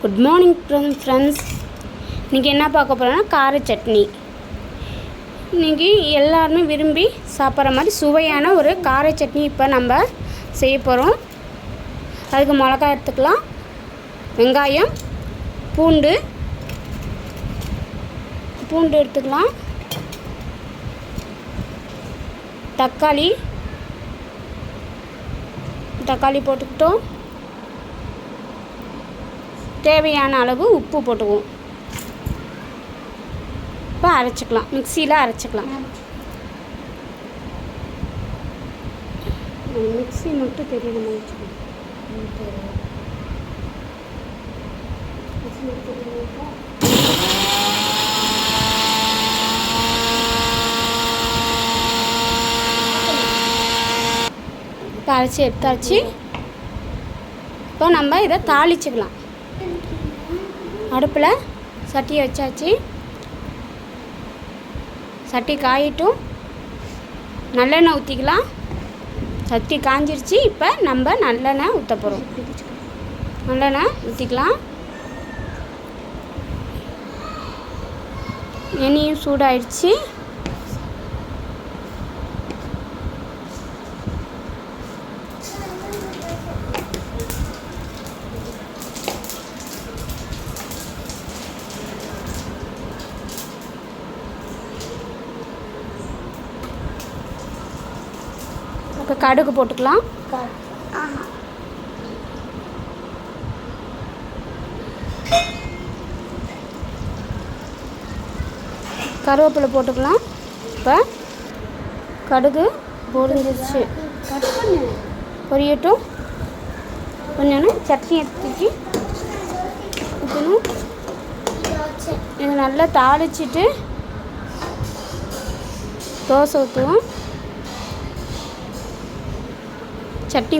Good morning friends. இன்றைக்கி என்ன பார்க்க போகிறோன்னா கார சட்னி. இன்றைக்கி எல்லாருமே விரும்பி சாப்பிட்ற மாதிரி சுவையான ஒரு கார சட்னி இப்போ நம்ம செய்ய போகிறோம். அதுக்கு மிளகாய் எடுத்துக்கலாம், வெங்காயம், பூண்டு எடுத்துக்கலாம், தக்காளி போட்டுக்கிட்டோம், தேவையான அளவு உப்பு போட்டுக்குவோம். இப்போ அரைச்சிக்கலாம், மிக்சியில் அரைச்சிக்கலாம். மிக்சி மட்டும் தெரியுது மாதிரி வச்சுக்கணும். இப்போ அரைச்சி எடுத்தாச்சு. இப்போ நம்ம இதை தாளிச்சுக்கலாம். அடுப்பில் சட்டியை வச்சாச்சு. சட்டி காயிட்டும் நல்லெண்ணெய் ஊற்றிக்கலாம். சட்டி காஞ்சிருச்சு. இப்போ நம்ம நல்லெண்ணெய் ஊற்ற போகிறோம். நல்லெண்ணெய் ஊற்றிக்கலாம். எண்ணெயும் சூடாயிடுச்சு. இப்போ கடுகு போட்டுக்கலாம். கருவேப்பிலை போட்டுக்கலாம். இப்போ கடுகு பொரிஞ்சிருச்சு. பொரியட்டும். கொஞ்சம் சட்னி எடுத்துச்சு ஊற்றணும். இதை நல்லா தாளிச்சிட்டு தோசை ஊற்றுவோம். சட்னி